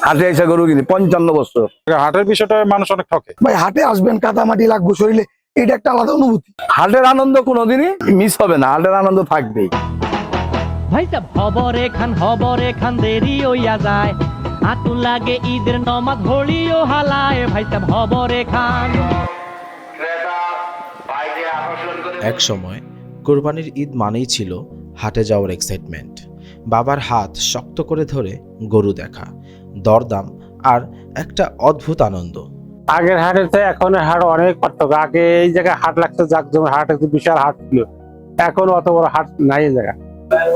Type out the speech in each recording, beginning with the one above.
হাটে এসে গরু কিনি 55 বছর। হাটের বিষয়টা মানুষ অনেক ঠকে। ভাই হাটে আসবেন, কাদামাটি লাগবো শরীরে, এটা একটা আলাদা অনুভূতি। হাটের আনন্দ কোনোদিনই মিস হবে না, হাটের আনন্দ থাকবেই। ভাইটা হবরে খান দেরি হইয়া যায়, আতু লাগে ঈদের নমাজ হোলিও হালায়, ভাইটা হবরে খান। এক সময় কোরবানির ঈদ মানেই ছিল হাটে যাওয়ার এক্সাইটমেন্ট। বাবার হাত শক্ত করে ধরে গরু দেখা, দরদাম আর একটা অদ্ভুত আনন্দ। আগের হাটের চেয়ে এখনের হাট অনেক পার্থক্য। আগে এই জায়গায় হাট লাগতো, জাকজমক হাট, একটু বিশাল হাট ছিল। এখন অত বড় হাট নাই এই জায়গা।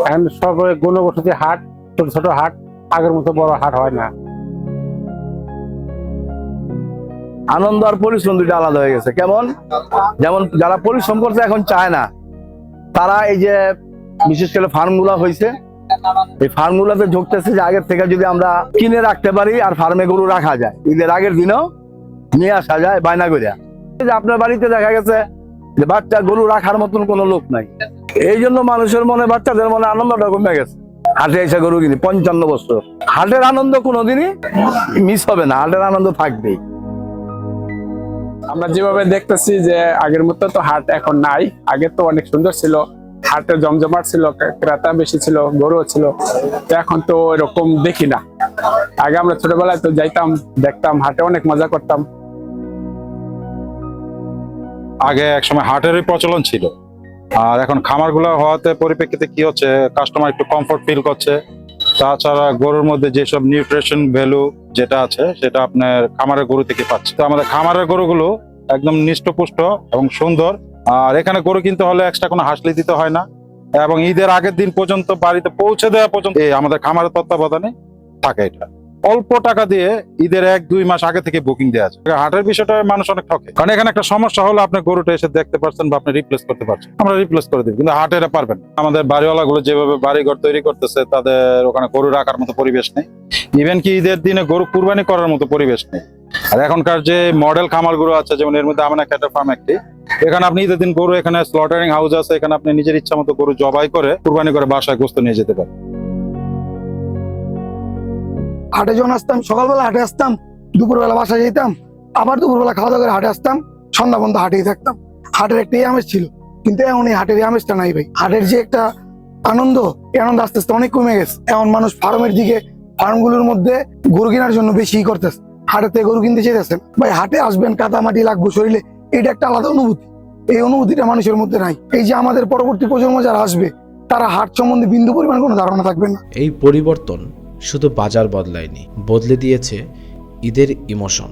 এখন সব গণবসতি হাট, ছোট ছোট হাট, আগের মতো বড় হাট হয় না। আনন্দ আর পরিশ্রম দুইটা আলাদা হয়ে গেছে। কেমন? যেমন যারা পরিশ্রম করছে এখন চায় না, তারা এই যে বিশেষ করে ফার্ম গুলা হয়েছে, এই ফার্ম গুলাতে ঝুঁকতেছে যে আগের থেকে যদি আমরা কিনে রাখতে পারি আর ফার্মে গরু রাখা যায়, ঈদের আগের দিনও নিয়ে আসা যায় বায়না করিয়া। আপনার বাড়িতে দেখা গেছে যে বাচ্চা গরু রাখার মতন কোনো লোক নাই, এই জন্য মানুষের মনে, বাচ্চাদের মনে আনন্দটা কমে গেছে। হাটে এসে গরু কিনি 55 বছর। হাটের আনন্দ কোনোদিনই মিস হবে না, হাটের আনন্দ থাকবেই। আমরা যেভাবে দেখতেছি যে আগের মতো তো হাট এখন নাই। আগে তো অনেক সুন্দর ছিল, হাটে জমজমাট ছিল, ক্রেতা বেশি ছিল, গরু ছিল। এখন তো এরকম দেখি না। আগে আমরা ছোটবেলায় তো যাইতাম, দেখতাম, হাটে অনেক মজা করতাম। আগে একসময় হাটেরই প্রচলন ছিল, আর এখন খামারগুলো হওয়াতে পরিপ্রেক্ষিতে কি হচ্ছে, কাস্টমার একটু কমফোর্ট ফিল করছে। তাছাড়া গরুর মধ্যে যেসব নিউট্রিশন ভ্যালু যেটা আছে সেটা আপনার খামারের গরু থেকে পাচ্ছে। তো আমাদের খামারের গরুগুলো একদম নিষ্টপুষ্ট এবং সুন্দর। আর এখানে গরু কিনতে হলে এক্সট্রা কোনো হাসলি দিতে হয় না, এবং ঈদের আগের দিন পর্যন্ত বাড়িতে পৌঁছে দেওয়া পর্যন্ত আমাদের খামারের তত্ত্বাবধানে থাকে। এটা অল্প টাকা দিয়ে ঈদের 1-2 মাস আগে থেকে বুকিং দেওয়া আছে। হাটের বিষয়টা মানুষ অনেক ঠকে, কারণ এখানে একটা সমস্যা হলো আপনি গরুটা এসে দেখতে পারছেন বা আপনি রিপ্লেস করতে পারছেন, আমরা রিপ্লেস করে দিই, কিন্তু হাটে এটা পারবেন। আমাদের বাড়িওয়ালা গুলো যেভাবে বাড়িঘর তৈরি করতেছে, তাদের ওখানে গরু রাখার মতো পরিবেশ নেই। ইভেন কি ঈদের দিনে গরু কুরবানি করার মতো পরিবেশ নেই। আর এখনকার যে মডেল খামার গরু আছে, যেমন এর মধ্যে আমানা ক্যাটার ফার্ম একটি, এখানে আপনি ঈদের দিন গরু, এখানে স্লটারিং হাউস আছে, এখানে আপনি নিজের ইচ্ছা মতো গরু জবাই করে কুরবানি করে বাসায় গোস্ত নিয়ে যেতে পারেন। হাটে যখন আসতাম, সকালবেলা হাটে আসতাম, দুপুরবেলা বাসায় যেতাম, আবার দুপুরবেলা খাওয়া দাওয়া করে হাটে আসতাম, সন্ধ্যা পর্যন্ত হাটেই থাকতাম। হাটের একটাই আমেজ ছিল, কিন্তু এখন এই হাটের আমেজটা নাই ভাই। হাটের যে একটা আনন্দ, এই আনন্দ আস্তে আস্তে অনেক কমে গেছে। এখন মানুষ ফার্মের দিকে, ফার্মগুলোর মধ্যে গরু কেনার জন্য বেশি করতেছে, হাটেতে গরু কিনতে চেয়েছেন। ভাই হাটে আসবেন, কাদামাটি লাগবো শরীরে, এটা একটা আলাদা অনুভূতি। এই অনুভূতিটা মানুষের মধ্যে নাই। এই যে আমাদের পরবর্তী প্রজন্ম যারা আসবে, তারা হাট সম্বন্ধে বিন্দু পরিমাণ কোনো ধারণা থাকবে না। এই পরিবর্তন শুধু বাজার বদলায়নি, বদলে দিয়েছে ঈদের ইমোশন।